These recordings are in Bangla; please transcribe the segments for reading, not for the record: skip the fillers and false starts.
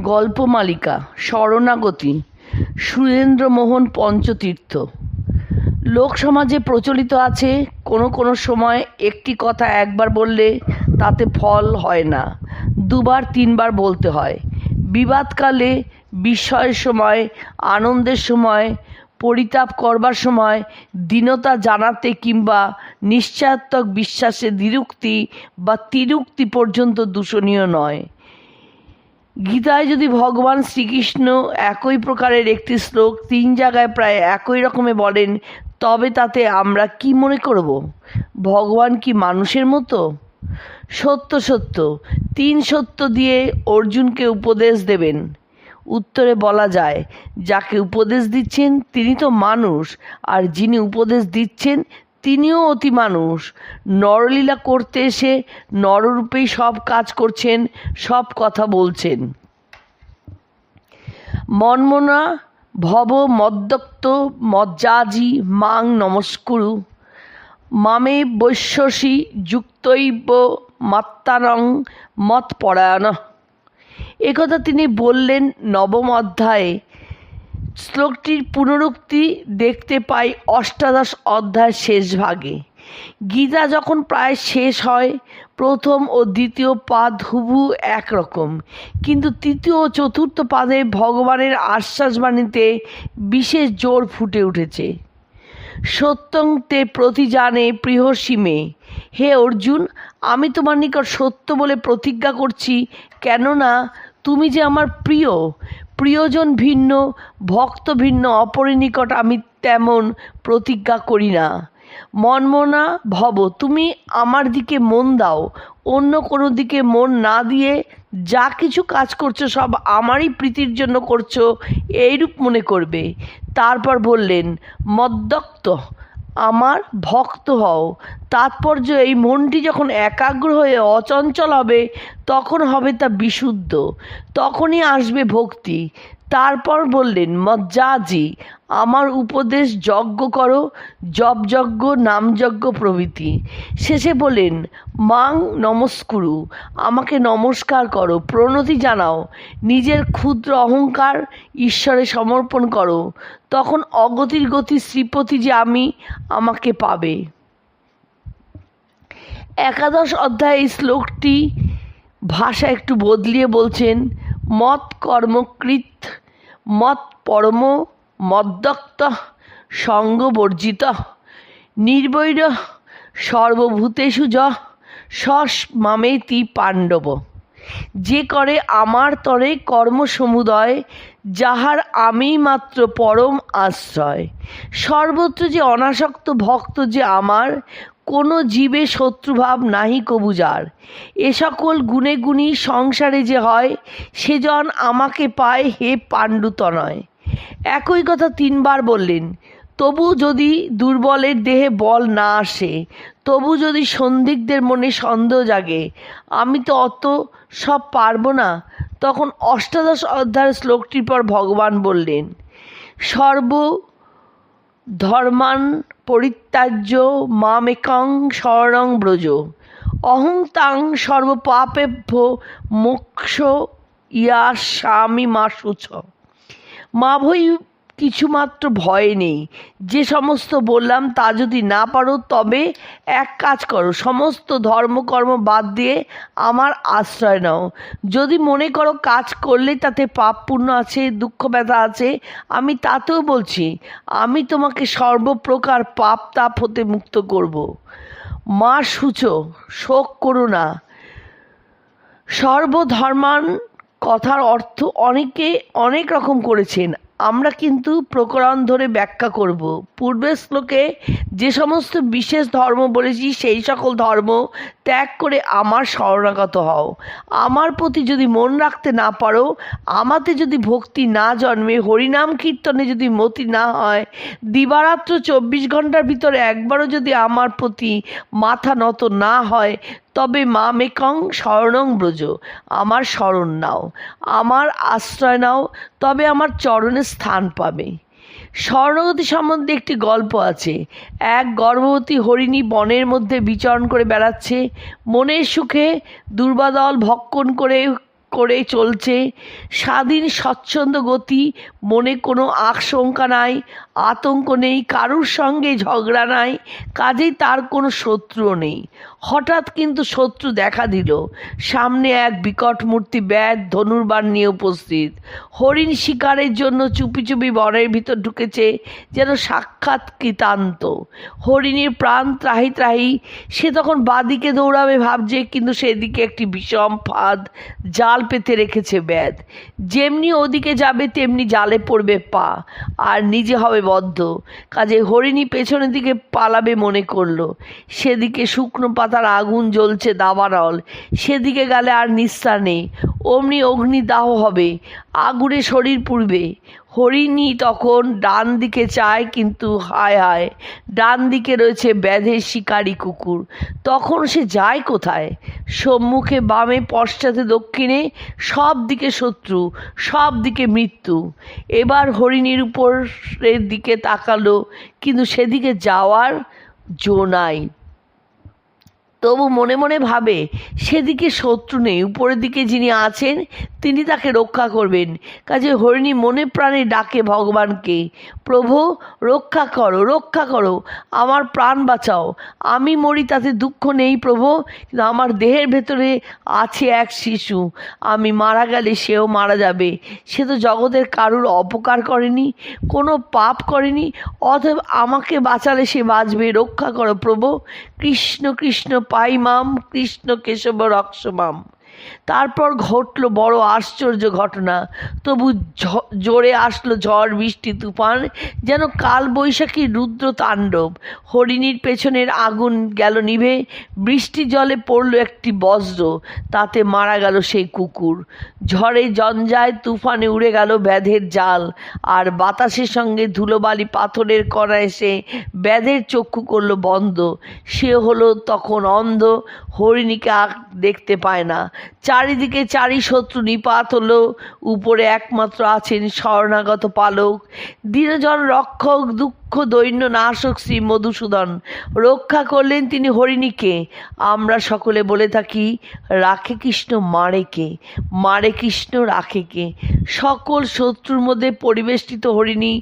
গল্পমালিকা শরণাগতি সুরেন্দ্রমোহন পঞ্চতীর্থ। লোকসমাজে প্রচলিত আছে, কোনো কোনো সময় একটি কথা একবার বললে তাতে ফল হয় না, দুবার তিনবার বলতে হয়। বিবাদকালে, বিস্ময়ের সময়, আনন্দের সময়, পরিতাপ করবার সময়, দীনতা জানাতে কিংবা নিশ্চয়াত্মক বিশ্বাসে দ্বিরুক্তি বা তিরুক্তি পর্যন্ত দূষণীয় নয়। গীতায় যদি ভগবান শ্রীকৃষ্ণ একই প্রকারের একটি শ্লোক তিন জায়গায় প্রায় একই রকমে বলেন, তবে তাতে আমরা কি মনে করব? ভগবান কি মানুষের মতো? সত্য সত্য, তিন সত্য দিয়ে অর্জুনকে উপদেশ দেবেন। উত্তরে বলা যায়, যাকে উপদেশ দিচ্ছেন তিনি তো মানুষ, আর যিনি উপদেশ দিচ্ছেন তিনিও অতি মানুষ। নরলীলা করতে এসে নররূপেই সব কাজ করছেন, সব কথা বলছেন। মন্মনা ভব মদ্যক্ত মজ্জাজি মাং নমস্কুরু মামে বৈশ্যসি যুক্তৈব মাত্তারং মৎপরায়ণ। একথা তিনি বললেন নবম অধ্যায়ে। শ্লোকটির পুনরুক্তি দেখতে পাই অষ্টাদশ অধ্যায়ের শেষ ভাগে। গীতা যখন প্রায় শেষ হয়, প্রথম ও দ্বিতীয় পাদ হুবহু একরকম, কিন্তু তৃতীয় ও চতুর্থ পাদে ভগবানের আশ্বাসবাণীতে বিশেষ জোর ফুটে উঠেছে। সত্যং তে প্রতিজানে প্রিয়সী মে। হে অর্জুন, আমি তোমার নিকট সত্য বলে প্রতিজ্ঞা করছি, কেননা তুমি যে আমার প্রিয়। প্রিয়জন ভিন্ন, ভক্ত ভিন্ন, অপরের নিকট আমি তেমন প্রতিজ্ঞা করি না। মন্মনা ভব, তুমি আমার দিকে মন দাও, অন্য কোনো দিকে মন না দিয়ে যা কিছু কাজ করছো সব আমারই প্রীতির জন্য করছো, এইরূপ মনে করবে। তারপর বললেন, মদ্যক্ত, আমার ভক্ত হও। তাৎপর্য, এই মনটি যখন একাগ্র হয়ে অচঞ্চল হবে তখন হবে তা বিশুদ্ধ, তখনই আসবে ভক্তি। তারপর বললেন, মজ্জাজি, আমার উপদেশ যজ্ঞ করো, জপযজ্ঞ, নামযজ্ঞ প্রভৃতি। শেষে বললেন, মাং নমস্কুরু, আমাকে নমস্কার করো, প্রণতি জানাও, নিজের ক্ষুদ্র অহংকার ঈশ্বরে সমর্পণ করো, তখন অগতির গতি শ্রীপতি যে আমি, আমাকে পাবে। একাদশ অধ্যায়ে এই শ্লোকটি ভাষা একটু বদলিয়ে বলছেন, মৎ কর্মকৃত মৎ পরম মদ্যক্ত সঙ্গবর্জিত নির্বৈর সর্বভূতেষু যশ মামেতি পাণ্ডব। যে করে আমার তরে কর্মসমুদয়, যাহার আমি মাত্র পরম আশ্রয়। সর্বত্র যে অনাসক্ত ভক্ত যে আমার, কোনো জীবে শত্রুভাব নাহি কবু যার। এ সকল গুণে গুণী সংসারে যে হয়, সেজন আমাকে পায় হে পাণ্ডুতনয়। একই কথা তিনবার বললেন। তবু যদি দুর্বলের দেহে বল না আসে, তবু যদি সন্দিগ্ধের মনে সন্দেহ জাগে, আমি তো অত সব পারবো না, তখন অষ্টাদশ অধ্যায়ের শ্লোকটির পর ভগবান বললেন, সর্ব ধর্মান পরিত্যাজ্য মামেকং শরণং ব্রজ অহং তাং সর্বপাপেভ্য মোক্ষ ইয়াস্যামি মা শুচ। মা ভই কিছুমাত্র ভয় নেই। যে সমস্ত বললাম তা যদি না পারো, তবে এক কাজ করো, সমস্ত ধর্মকর্ম বাদ দিয়ে আমার আশ্রয় নাও। যদি মনে করো কাজ করলে তাতে পাপ পুণ্য আছে, দুঃখ ব্যথা আছে, আমি তাতেও বলছি, আমি তোমাকে সর্বপ্রকার পাপ তাপ হতে মুক্ত করব। মা শুচ, শোক করো না। সর্বধর্মান কথার অর্থ অনেকে অনেক রকম করেছেন, আমরা কিন্তু প্রকরণ ধরে ব্যাখ্যা করব। পূর্বের শ্লোকে যে সমস্ত বিশেষ ধর্ম বলেছি, সেই সকল ধর্ম ত্যাগ করে আমার শরণাগত হও। আমার প্রতি যদি মন রাখতে না পারো, আমাতে যদি ভক্তি না জন্মে, হরিনাম কীর্তনে যদি মতি না হয়, দিবারাত্র 24 ঘন্টার ভিতরে একবারও যদি আমার প্রতি মাথা নত না হয়, তবে মা মেকং শরণং ব্রজ, আমার শরণ নাও, আমার আশ্রয় নাও, তবে আমার চরণে স্থান পাবে। শরণাগতি সম্বন্ধে একটি গল্প আছে। এক গর্ভবতী হরিণী বনের মধ্যে বিচরণ করে বেড়াচ্ছে। মনের সুখে দুর্বাদল ভক্ষণ করে করে চলছে, স্বাধীন স্বচ্ছন্দ গতি, মনে কোনো আশঙ্কা নাই, আতঙ্ক নেই, কারুর সঙ্গে ঝগড়া নাই, কাজেই তার কোনো শত্রুও নেই। হঠাৎ কিন্তু শত্রু দেখা দিল। সামনে এক বিকট মূর্তি ব্যাধ ধনুর্বাণ নিয়ে উপস্থিত। হরিণ শিকারের জন্য চুপি চুপি বনের ভিতর ঢুকেছে, যেন সাক্ষাৎ কৃতান্ত। হরিণীর প্রাণ ত্রাহি ত্রাহি, সে তখন বাদিকে দৌড়াবে ভাবছে, কিন্তু সেদিকে একটি বিষম ফাঁদ জাল পেতে রেখেছে ব্যাধ। যেমনি ওদিকে যাবে তেমনি জালে পড়বে পা, আর নিজে হবে বদ্ধ। কাজে হরিণী পেছনের দিকে পালাবে মনে করলো। সেদিকে শুকনো পাতার আগুন জ্বলছে দাবানল, সেদিকে গেলে আর নিস্তার নেই, অমনি অগ্নিদাহ হবে, আগুনে শরীর পুড়বে। হরিণী তখন ডান দিকে চায়, কিন্তু হায় হায়, ডান দিকে রয়েছে ব্যাধের শিকারী কুকুর। তখন সে যায় কোথায়? সম্মুখে বামে পশ্চাতে দক্ষিণে সব দিকে শত্রু, সব দিকে মৃত্যু। এবার হরিণীর উপরের দিকে তাকালো, কিন্তু সেদিকে যাওয়ার জো নাই। তবু মনে মনে ভাবে, সেদিকে শত্রু নেই, উপরের দিকে যিনি আছেন তিনি তাকে রক্ষা করবেন। কাজে হরিণী মনে প্রাণে ডাকে ভগবানকে, প্রভু রক্ষা করো, রক্ষা করো, আমার প্রাণ বাঁচাও। আমি মরি তাতে দুঃখ নেই প্রভু, কিন্তু আমার দেহের ভেতরে আছে এক শিশু, আমি মারা গেলে সেও মারা যাবে। সে তো জগতের কারুর অপকার করেনি, কোনো পাপ করেনি, অতএব আমাকে বাঁচালে সে বাঁচবে। রক্ষা করো প্রভু। কৃষ্ণ কৃষ্ণ পাই মাম, কৃষ্ণ কেশব রক্ষমাম। তারপর ঘটল বড় আশ্চর্য ঘটনা। তবু জোরে আসলো ঝড় বৃষ্টি তুফান, যেন কাল বৈশাখী রুদ্র তাণ্ডব। হরিণীর পেছনের আগুন গেল নিভে, বৃষ্টি জলে পড়ল একটি বজ্র, তাতে মারা গেল সেই কুকুর। ঝড়ে জঞ্জায় তুফানে উড়ে গেল ব্যাধের জাল, আর বাতাসের সঙ্গে ধুলোবালি পাথরের কণা এসে ব্যাধের চক্ষু করল বন্ধ। সে হলো তখন অন্ধ, হরিণীকে দেখতে পায় না। চারিদিকে চারি শত্রু নিপাত হলো, উপরে একমাত্র আছেন শরণাগত পালক, দীনজন রক্ষক, দুঃখ দৈন্য নাশক শ্রী মধুসূদন। রক্ষা করলেন তিনি হরিণীকে। আমরা সকলে বলে থাকি, রাখে কৃষ্ণ মারে কে, মারে কৃষ্ণ রাখে কে। সকল শত্রুর মধ্যে পরিবেষ্টিত হরিণী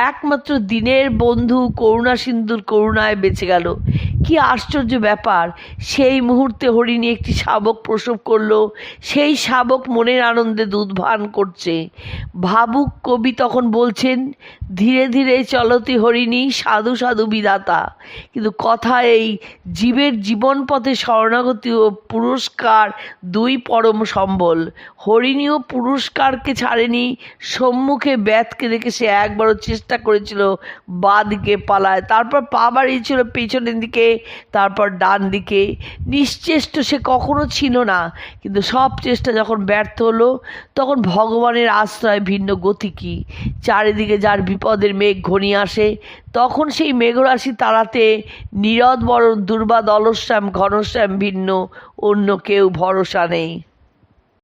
একমাত্র দিনের বন্ধু করুণা সিন্ধুর করুণায় বেঁচে গেল। কি আশ্চর্য ব্যাপার! সেই মুহূর্তে হরিণী একটি শাবক প্রসব করলো। সেই শাবক মনের আনন্দে দুধ পান করছে। ভাবুক কবি তখন বলছেন, ধীরে ধীরে চলতি হরিণী, সাধু সাধু বিধাতা। কিন্তু কথা এই, জীবের জীবন পথে শরণাগতি ও পুরস্কার দুই পরম সম্বল। হরিণীও পুরস্কারকে ছাড়েনি। সম্মুখে ব্যাধকে দেখে সে একবারও চেষ্টা করেছিল বাঁ দিকে পালায়, তারপর পা বাড়িয়েছিল পেছনের দিকে, তারপর ডান দিকে। নিশ্চেষ্ট সে কখনো ছিল না, কিন্তু সব চেষ্টা যখন ব্যর্থ হলো, তখন ভগবানের আশ্রয় ভিন্ন গতি কী? চারিদিকে যার বিপদের মেঘ ঘনিয়ে আসে, তখন সেই মেঘরাশি তাড়াতে নীরদ বরণ দুর্বাদ অলশ্যাম ঘনশ্যাম ভিন্ন অন্য কেউ ভরসা নেই।